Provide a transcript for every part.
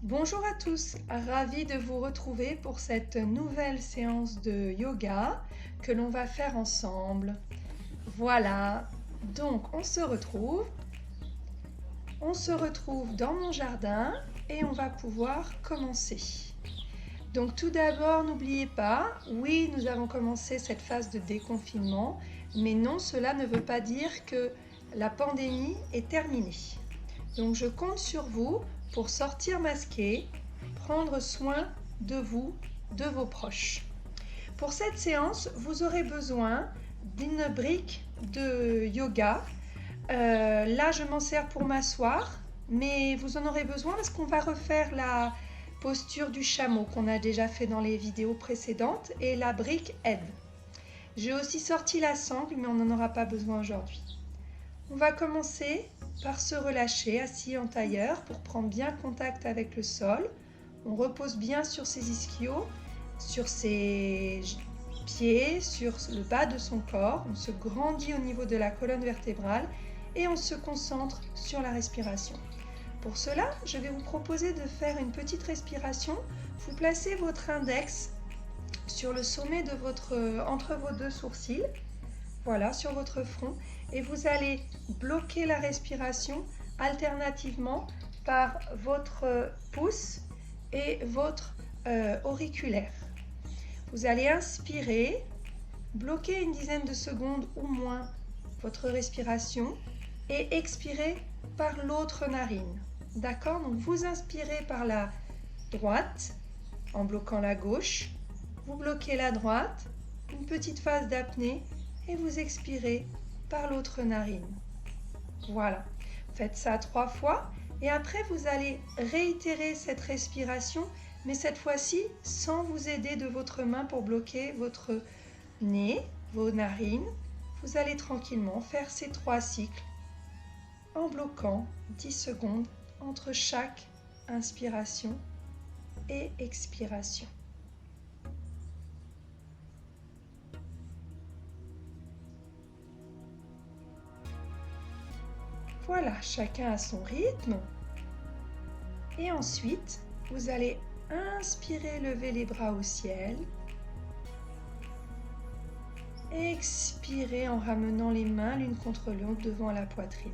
Bonjour à tous, ravie de vous retrouver pour cette nouvelle séance de yoga que l'on va faire ensemble. Voilà, donc on se retrouve dans mon jardin et on va pouvoir commencer. Donc tout d'abord, n'oubliez pas, oui, nous avons commencé cette phase de déconfinement, mais non, cela ne veut pas dire que la pandémie est terminée. Donc je compte sur vous pour sortir masqué, prendre soin de vous, de vos proches. Pour cette séance, vous aurez besoin d'une brique de yoga. Là, je m'en sers pour m'asseoir, mais vous en aurez besoin parce qu'on va refaire la posture du chameau qu'on a déjà fait dans les vidéos précédentes et la brique aide. J'ai aussi sorti la sangle, mais on n'en aura pas besoin aujourd'hui. On va commencer par se relâcher assis en tailleur pour prendre bien contact avec le sol. On repose bien sur ses ischios, sur ses pieds, sur le bas de son corps. On se grandit au niveau de la colonne vertébrale et on se concentre sur la respiration. Pour cela, je vais vous proposer de faire une petite respiration. Vous placez votre index sur le sommet de entre vos deux sourcils, voilà, sur votre front, et vous allez bloquer la respiration alternativement par votre pouce et votre auriculaire. Vous allez inspirer, bloquer une dizaine de secondes ou moins votre respiration et expirer par l'autre narine. D'accord? Donc vous inspirez par la droite en bloquant la gauche, vous bloquez la droite, une petite phase d'apnée et vous expirez par l'autre narine. Voilà, faites ça 3 fois et après vous allez réitérer cette respiration, mais cette fois-ci sans vous aider de votre main pour bloquer votre nez, vos narines. Vous allez tranquillement faire ces 3 cycles en bloquant 10 secondes entre chaque inspiration et expiration. Voilà, chacun à son rythme. Et ensuite, vous allez inspirer, lever les bras au ciel. Expirez en ramenant les mains l'une contre l'autre devant la poitrine.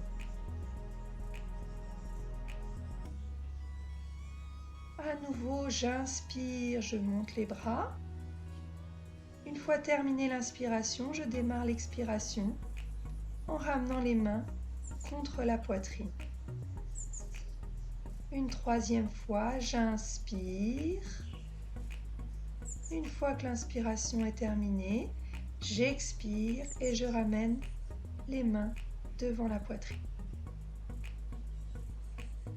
À nouveau, j'inspire, je monte les bras. Une fois terminée l'inspiration, je démarre l'expiration en ramenant les mains contre la poitrine. Une 3e fois, j'inspire. Une fois que l'inspiration est terminée, j'expire et je ramène les mains devant la poitrine.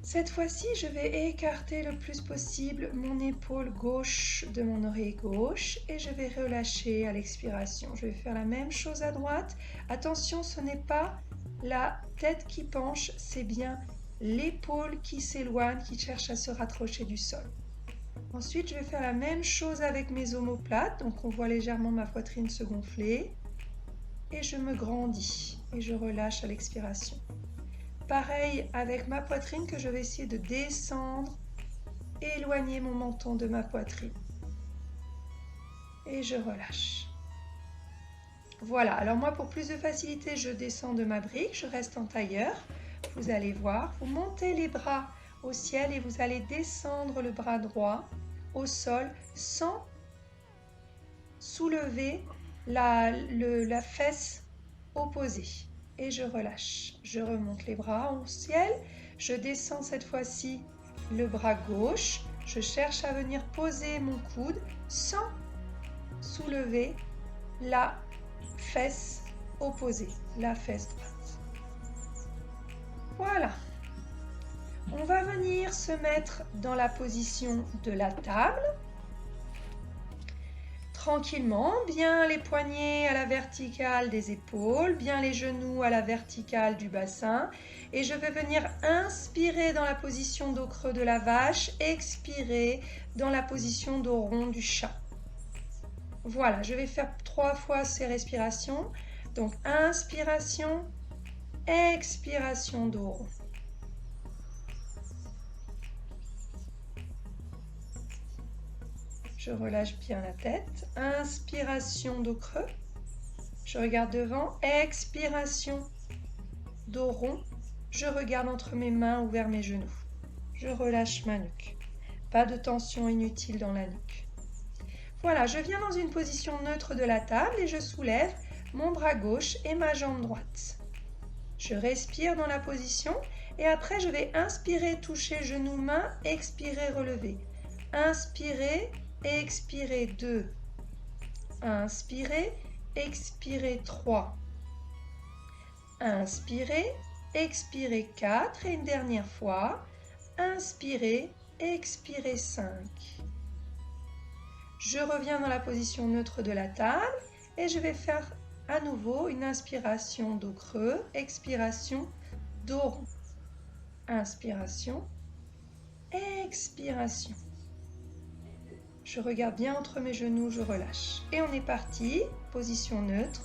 Cette fois-ci, je vais écarter le plus possible mon épaule gauche de mon oreille gauche et je vais relâcher à l'expiration. Je vais faire la même chose à droite. Attention, ce n'est pas la tête qui penche, c'est bien l'épaule qui s'éloigne, qui cherche à se rapprocher du sol. Ensuite, je vais faire la même chose avec mes omoplates, donc on voit légèrement ma poitrine se gonfler. Et je me grandis et je relâche à l'expiration. Pareil avec ma poitrine que je vais essayer de descendre, éloigner mon menton de ma poitrine. Et je relâche. Voilà, alors moi pour plus de facilité, je descends de ma brique, je reste en tailleur. Vous allez voir, vous montez les bras au ciel et vous allez descendre le bras droit au sol sans soulever la fesse opposée. Et je relâche. Je remonte les bras au ciel. Je descends cette fois-ci le bras gauche. Je cherche à venir poser mon coude sans soulever la fesse opposée, la fesse droite. Voilà. On va venir se mettre dans la position de la table. Tranquillement, bien les poignets à la verticale des épaules, bien les genoux à la verticale du bassin. Et je vais venir inspirer dans la position dos creux de la vache, expirer dans la position dos rond du chat. Voilà, je vais faire 3 fois ces respirations. Donc, inspiration, expiration dos rond. Je relâche bien la tête. Inspiration, dos creux. Je regarde devant. Expiration, dos rond. Je regarde entre mes mains ou vers mes genoux. Je relâche ma nuque. Pas de tension inutile dans la nuque. Voilà, je viens dans une position neutre de la table et je soulève mon bras gauche et ma jambe droite. Je respire dans la position et après je vais inspirer, toucher genou, main, expirer, relever. Inspirer, expirer 2. Inspirer, expirer 3. Inspirer, expirer 4 et une dernière fois. Inspirer, expirer 5. Je reviens dans la position neutre de la table et je vais faire à nouveau une inspiration dos creux, expiration dos rond. Inspiration, expiration. Je regarde bien entre mes genoux, je relâche. Et on est parti, position neutre.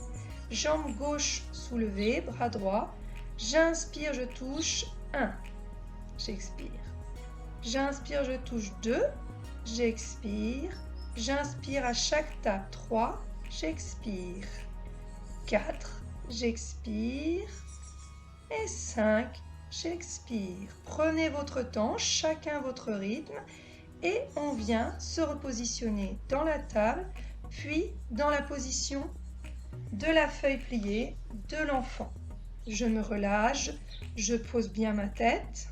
Jambe gauche soulevée, bras droit. J'inspire, je touche 1. J'expire. J'inspire, je touche 2. J'expire. J'inspire à chaque tape 3. J'expire. 4. J'expire. Et 5. J'expire. Prenez votre temps, chacun votre rythme. Et on vient se repositionner dans la table, puis dans la position de la feuille pliée de l'enfant. Je me relâche, je pose bien ma tête.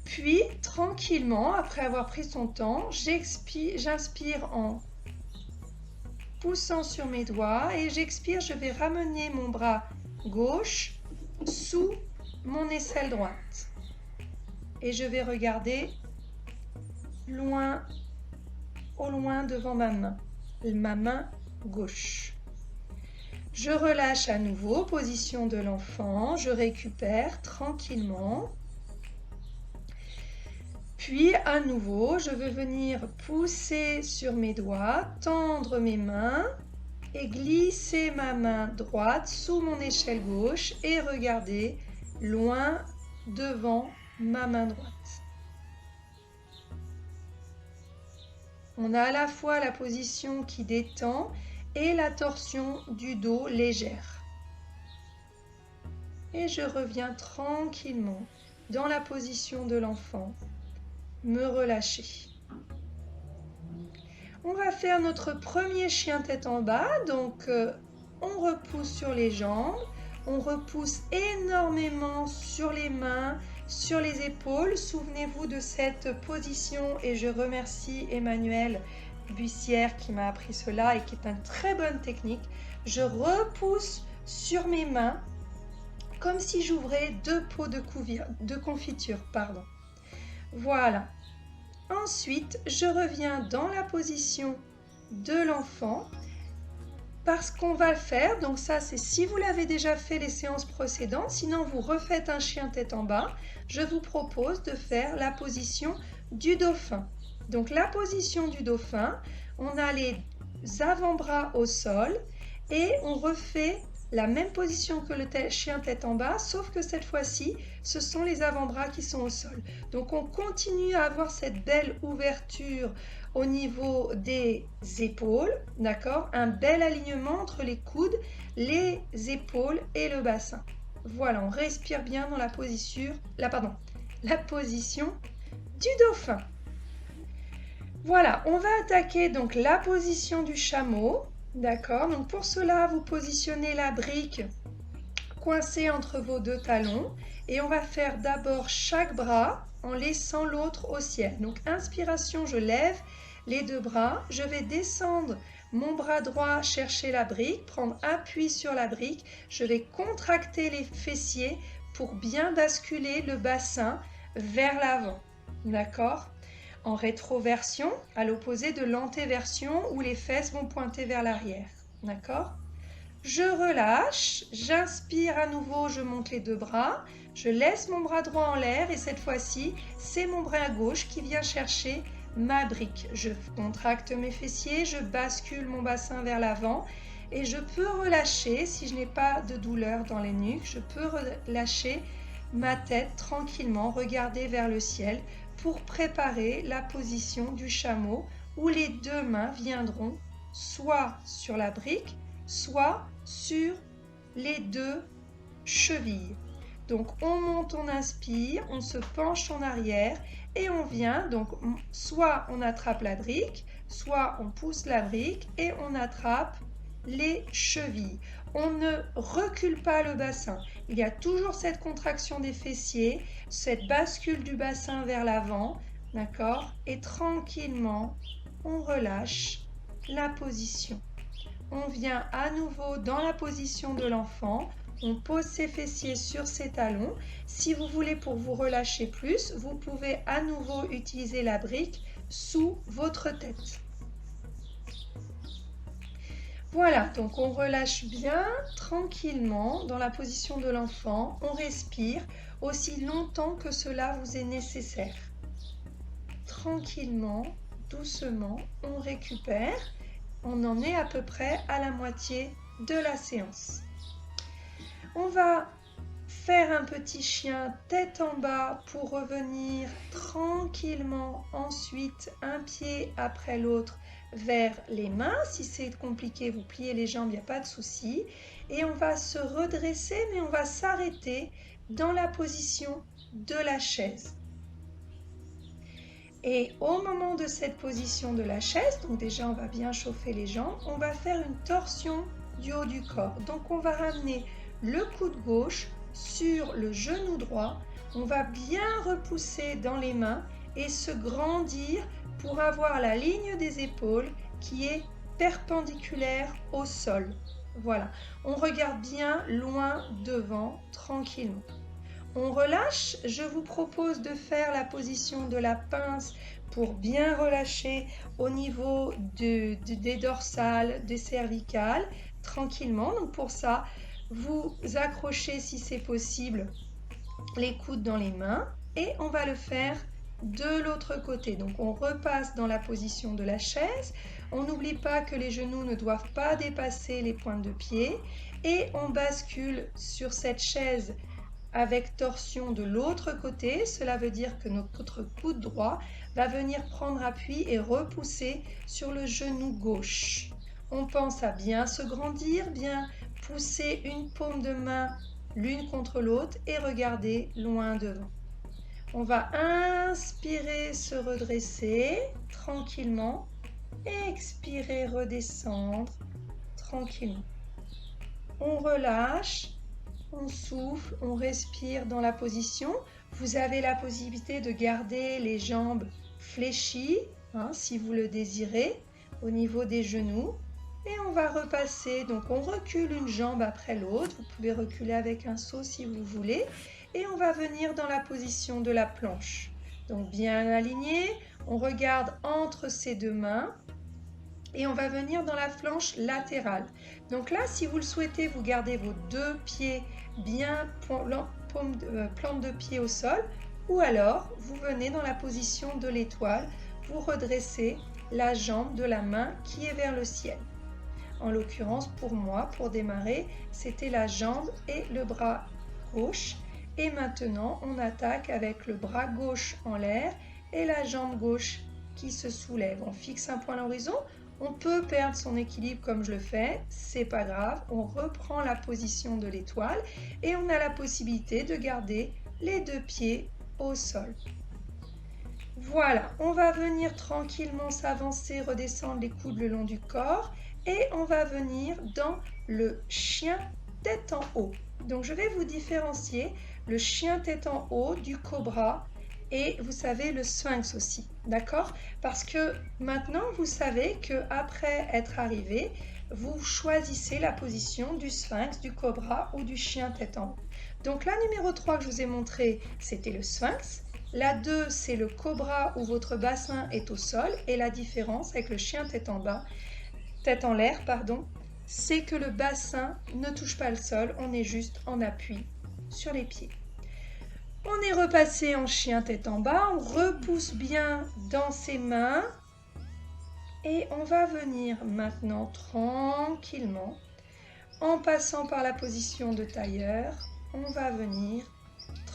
Puis, tranquillement, après avoir pris son temps, j'inspire en poussant sur mes doigts et j'expire, je vais ramener mon bras gauche sous mon aisselle droite. Et je vais regarder loin, au loin devant ma main gauche. Je relâche à nouveau, position de l'enfant, je récupère tranquillement. Puis à nouveau, je vais venir pousser sur mes doigts, tendre mes mains et glisser ma main droite sous mon échelle gauche et regarder loin devant ma main droite. On a à la fois la position qui détend et la torsion du dos légère. Et je reviens tranquillement dans la position de l'enfant, me relâcher. On va faire notre premier chien tête en bas, donc on repousse sur les jambes, on repousse énormément sur les mains, sur les épaules. Souvenez-vous de cette position et je remercie Emmanuel Bussière qui m'a appris cela et qui est une très bonne technique. Je repousse sur mes mains comme si j'ouvrais 2 pots de confiture. Voilà. Ensuite, je reviens dans la position de l'enfant parce qu'on va le faire. Donc ça, c'est si vous l'avez déjà fait les séances précédentes. Sinon, vous refaites un chien tête en bas. Je vous propose de faire la position du dauphin. Donc la position du dauphin, on a les avant-bras au sol et on refait la même position que le chien tête en bas, sauf que cette fois-ci, ce sont les avant-bras qui sont au sol. Donc on continue à avoir cette belle ouverture au niveau des épaules, d'accord? Un bel alignement entre les coudes, les épaules et le bassin. Voilà, on respire bien dans la position du dauphin. Voilà, on va attaquer donc la position du chameau. D'accord, donc pour cela, vous positionnez la brique coincée entre vos 2 talons et on va faire d'abord chaque bras en laissant l'autre au ciel. Donc inspiration, je lève les 2 bras, je vais descendre mon bras droit, chercher la brique, prendre appui sur la brique, je vais contracter les fessiers pour bien basculer le bassin vers l'avant. D'accord ? En rétroversion, à l'opposé de l'antéversion où les fesses vont pointer vers l'arrière. D'accord ? Je relâche, j'inspire à nouveau, je monte les 2 bras, je laisse mon bras droit en l'air et cette fois-ci, c'est mon bras gauche qui vient chercher ma brique. Je contracte mes fessiers, je bascule mon bassin vers l'avant et je peux relâcher, si je n'ai pas de douleur dans les nuques, je peux relâcher ma tête tranquillement, regarder vers le ciel, pour préparer la position du chameau où les deux mains viendront soit sur la brique, soit sur les deux chevilles. Donc on monte, on inspire, on se penche en arrière et on vient, donc soit on attrape la brique, soit on pousse la brique et on attrape les chevilles. On ne recule pas le bassin. Il y a toujours cette contraction des fessiers, cette bascule du bassin vers l'avant, d'accord? Et tranquillement, on relâche la position. On vient à nouveau dans la position de l'enfant. On pose ses fessiers sur ses talons. Si vous voulez, pour vous relâcher plus, vous pouvez à nouveau utiliser la brique sous votre tête. Voilà, donc on relâche bien tranquillement dans la position de l'enfant. On respire aussi longtemps que cela vous est nécessaire. Tranquillement, doucement, on récupère. On en est à peu près à la moitié de la séance. On va faire un petit chien tête en bas pour revenir tranquillement ensuite un pied après l'autre vers les mains. Si c'est compliqué, vous pliez les jambes, il n'y a pas de souci. Et on va se redresser, mais on va s'arrêter dans la position de la chaise. Et au moment de cette position de la chaise, donc déjà on va bien chauffer les jambes, on va faire une torsion du haut du corps. Donc on va ramener le coude gauche sur le genou droit, on va bien repousser dans les mains et se grandir pour avoir la ligne des épaules qui est perpendiculaire au sol. Voilà, on regarde bien loin devant, tranquillement. On relâche, je vous propose de faire la position de la pince pour bien relâcher au niveau des dorsales, des cervicales, tranquillement. Donc pour ça, vous accrochez si c'est possible les coudes dans les mains et on va le faire de l'autre côté. Donc on repasse dans la position de la chaise. On n'oublie pas que les genoux ne doivent pas dépasser les pointes de pied et on bascule sur cette chaise avec torsion de l'autre côté. Cela veut dire que notre coude droit va venir prendre appui et repousser sur le genou gauche. On pense à bien se grandir, bien pousser une paume de main l'une contre l'autre et regarder loin devant. On va inspirer, se redresser tranquillement, expirer, redescendre tranquillement. On relâche. On souffle, on respire dans la position. Vous avez la possibilité de garder les jambes fléchies, si vous le désirez, au niveau des genoux. Et on va repasser, donc on recule une jambe après l'autre. Vous pouvez reculer avec un saut si vous voulez. Et on va venir dans la position de la planche. Donc bien aligné, on regarde entre ses deux mains. Et on va venir dans la planche latérale. Donc là, si vous le souhaitez, vous gardez vos deux pieds bien plante de pied au sol, ou alors vous venez dans la position de l'étoile, vous redressez la jambe de la main qui est vers le ciel. En l'occurrence, pour moi, pour démarrer, c'était la jambe et le bras gauche. Et maintenant, on attaque avec le bras gauche en l'air et la jambe gauche qui se soulève. On fixe un point à l'horizon. On peut perdre son équilibre comme je le fais, c'est pas grave, on reprend la position de l'étoile et on a la possibilité de garder les deux pieds au sol. Voilà, on va venir tranquillement s'avancer, redescendre les coudes le long du corps et on va venir dans le chien tête en haut. Donc je vais vous différencier le chien tête en haut du cobra et vous savez le sphinx aussi, d'accord? Parce que maintenant vous savez qu'après être arrivé, vous choisissez la position du sphinx, du cobra ou du chien tête en haut. Donc la numéro 3 que je vous ai montré, c'était le sphinx. La 2, c'est le cobra où votre bassin est au sol et la différence avec le chien tête en bas, tête en l'air, pardon, c'est que le bassin ne touche pas le sol, on est juste en appui sur les pieds. On est repassé en chien tête en bas, on repousse bien dans ses mains et on va venir maintenant tranquillement, en passant par la position de tailleur, on va venir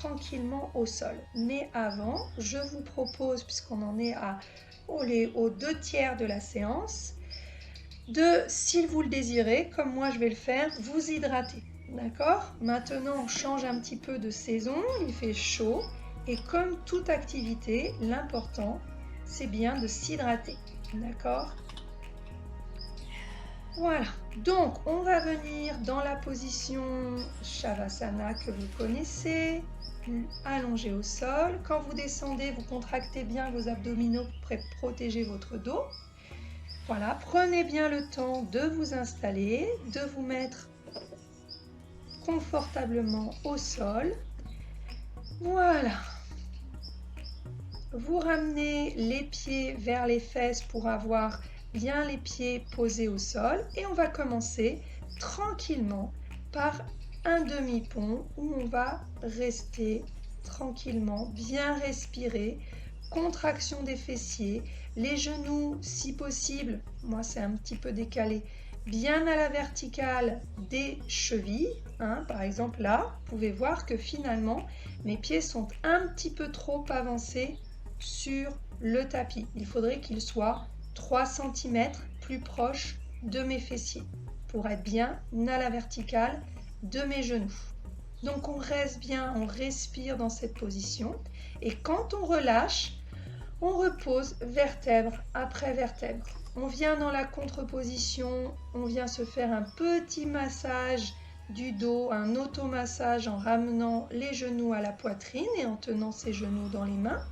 tranquillement au sol. Mais avant, je vous propose, puisqu'on en est aux 2/3 de la séance, de, si vous le désirez, comme moi je vais le faire, vous hydrater. D'accord? Maintenant, on change un petit peu de saison, il fait chaud. Et comme toute activité, l'important, c'est bien de s'hydrater. D'accord? Voilà. Donc, on va venir dans la position Shavasana que vous connaissez, allongé au sol. Quand vous descendez, vous contractez bien vos abdominaux pour protéger votre dos. Voilà, prenez bien le temps de vous installer, de vous mettre confortablement au sol. Voilà. Vous ramenez les pieds vers les fesses pour avoir bien les pieds posés au sol. Et on va commencer tranquillement par un demi-pont où on va rester tranquillement, bien respirer, contraction des fessiers, les genoux si possible, moi c'est un petit peu décalé, bien à la verticale des chevilles. Par exemple là, vous pouvez voir que finalement mes pieds sont un petit peu trop avancés sur le tapis. Il faudrait qu'ils soient 3 cm plus proches de mes fessiers pour être bien à la verticale de mes genoux. Donc on reste bien, on respire dans cette position et quand on relâche, on repose vertèbre après vertèbre. On vient dans la contre-position, on vient se faire un petit massage du dos, un automassage en ramenant les genoux à la poitrine et en tenant ses genoux dans les mains.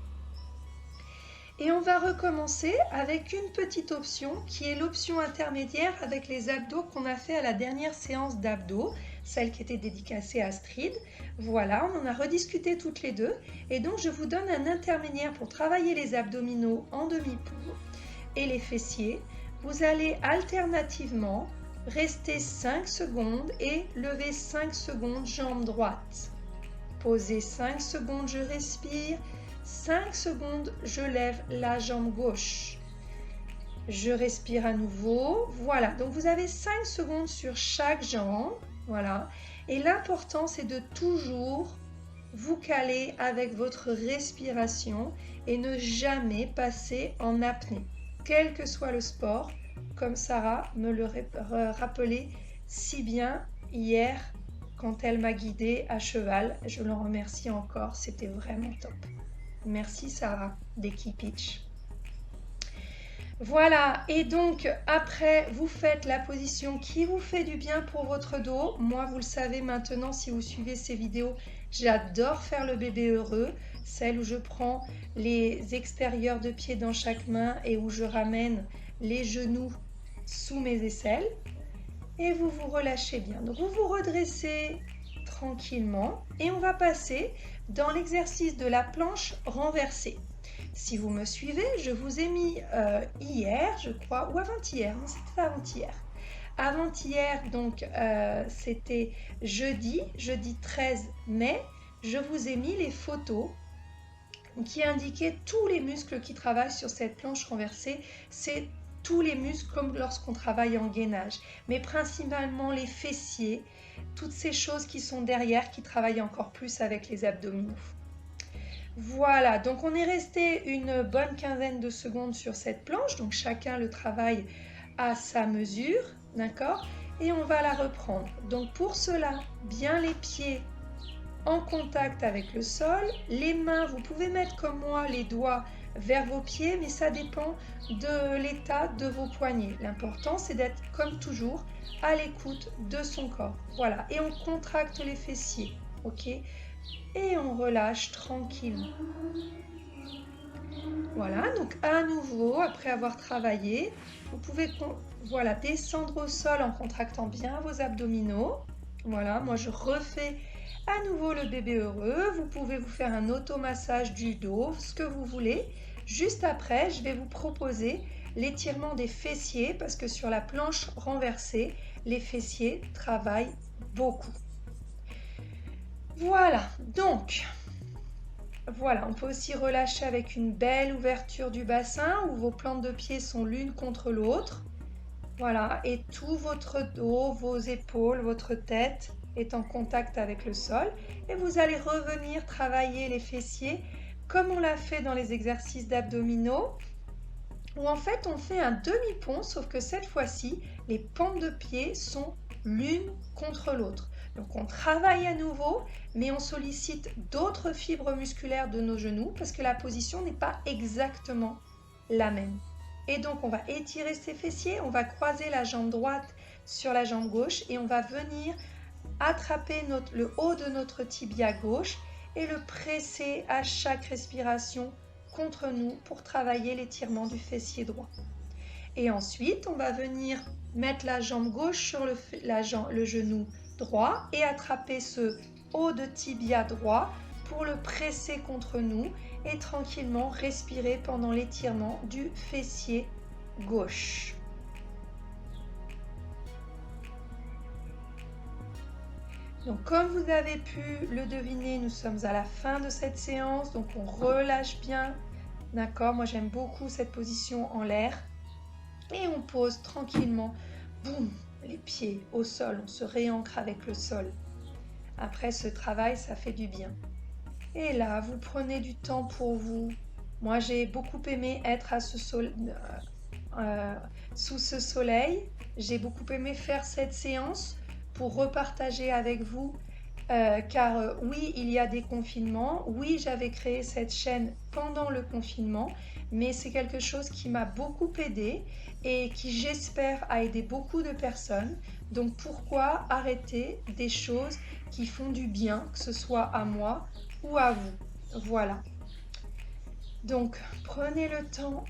Et on va recommencer avec une petite option qui est l'option intermédiaire avec les abdos qu'on a fait à la dernière séance d'abdos, celle qui était dédicacée à Astrid. Voilà, on en a rediscuté toutes les deux. Et donc je vous donne un intermédiaire pour travailler les abdominaux en demi-pont et les fessiers. Vous allez alternativement rester 5 secondes et lever 5 secondes jambe droite. Posez 5 secondes, je respire. 5 secondes, je lève la jambe gauche. Je respire à nouveau. Voilà, donc vous avez 5 secondes sur chaque jambe. Voilà. Et l'important, c'est de toujours vous caler avec votre respiration et ne jamais passer en apnée, quel que soit le sport, comme Sarah me le rappelait si bien hier quand elle m'a guidée à cheval. Je l'en remercie encore, c'était vraiment top. Merci Sarah d'équipe Pitch. Voilà, et donc après vous faites la position qui vous fait du bien pour votre dos. Moi, vous le savez maintenant, si vous suivez ces vidéos, j'adore faire le bébé heureux, celle où je prends les extérieurs de pieds dans chaque main et où je ramène les genoux sous mes aisselles. Et vous vous relâchez bien. Donc vous vous redressez tranquillement et on va passer dans l'exercice de la planche renversée. Si vous me suivez, je vous ai mis hier, je crois, ou avant-hier, non, c'était avant-hier. Avant-hier, donc c'était jeudi 13 mai, je vous ai mis les photos qui indiquaient tous les muscles qui travaillent sur cette planche renversée. C'est tous les muscles comme lorsqu'on travaille en gainage, mais principalement les fessiers, toutes ces choses qui sont derrière, qui travaillent encore plus avec les abdominaux. Voilà, donc on est resté une bonne quinzaine de secondes sur cette planche, donc chacun le travaille à sa mesure, d'accord? Et on va la reprendre. Donc pour cela, bien les pieds en contact avec le sol, les mains, vous pouvez mettre comme moi les doigts vers vos pieds, mais ça dépend de l'état de vos poignets. L'important, c'est d'être comme toujours à l'écoute de son corps. Voilà, et on contracte les fessiers, ok? Et on relâche tranquillement. Voilà, donc à nouveau, après avoir travaillé, vous pouvez descendre au sol en contractant bien vos abdominaux. Voilà, moi je refais à nouveau le bébé heureux. Vous pouvez vous faire un automassage du dos, ce que vous voulez. Juste après, je vais vous proposer l'étirement des fessiers parce que sur la planche renversée, les fessiers travaillent beaucoup. Voilà, donc, voilà, on peut aussi relâcher avec une belle ouverture du bassin où vos plantes de pied sont l'une contre l'autre. Voilà, et tout votre dos, vos épaules, votre tête est en contact avec le sol et vous allez revenir travailler les fessiers comme on l'a fait dans les exercices d'abdominaux où en fait on fait un demi-pont, sauf que cette fois-ci, les pentes de pied sont l'une contre l'autre. Donc on travaille à nouveau, mais on sollicite d'autres fibres musculaires de nos genoux parce que la position n'est pas exactement la même. Et donc on va étirer ses fessiers, on va croiser la jambe droite sur la jambe gauche et on va venir attraper le haut de notre tibia gauche et le presser à chaque respiration contre nous pour travailler l'étirement du fessier droit. Et ensuite, on va venir mettre la jambe gauche sur le genou droit et attraper ce haut de tibia droit pour le presser contre nous et tranquillement respirer pendant l'étirement du fessier gauche. Donc comme vous avez pu le deviner, nous sommes à la fin de cette séance, donc on relâche bien, d'accord? Moi j'aime beaucoup cette position en l'air et on pose tranquillement, boum, les pieds au sol, on se réancre avec le sol. Après ce travail, ça fait du bien. Et là, vous prenez du temps pour vous. Moi j'ai beaucoup aimé être à sous ce soleil, j'ai beaucoup aimé faire cette séance pour repartager avec vous, car oui, il y a des confinements, oui, j'avais créé cette chaîne pendant le confinement, mais c'est quelque chose qui m'a beaucoup aidé et qui, j'espère, a aidé beaucoup de personnes. Donc pourquoi arrêter des choses qui font du bien, que ce soit à moi ou à vous? Voilà. Donc prenez le temps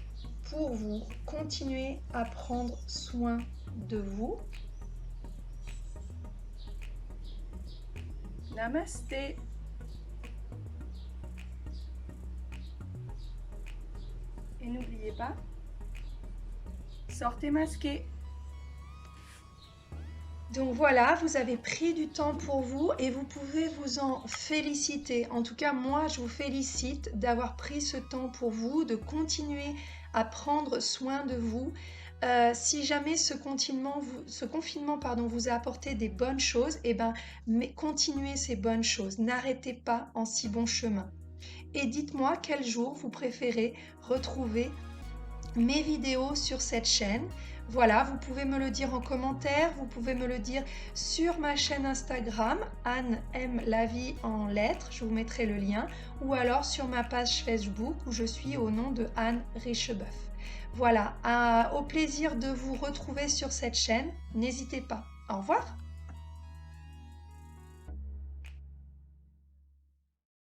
pour vous, continuez à prendre soin de vous. Namasté. Et n'oubliez pas, sortez masqué. Donc voilà, vous avez pris du temps pour vous et vous pouvez vous en féliciter. En tout cas, moi, je vous félicite d'avoir pris ce temps pour vous, de continuer à prendre soin de vous. Si jamais ce confinement vous a apporté des bonnes choses, mais continuez ces bonnes choses. N'arrêtez pas en si bon chemin. Et dites-moi quel jour vous préférez retrouver mes vidéos sur cette chaîne. Voilà, vous pouvez me le dire en commentaire, vous pouvez me le dire sur ma chaîne Instagram, Anne aime la vie en lettres, je vous mettrai le lien, ou alors sur ma page Facebook où je suis au nom de Anne Richebeuf. Voilà, au plaisir de vous retrouver sur cette chaîne, n'hésitez pas. Au revoir.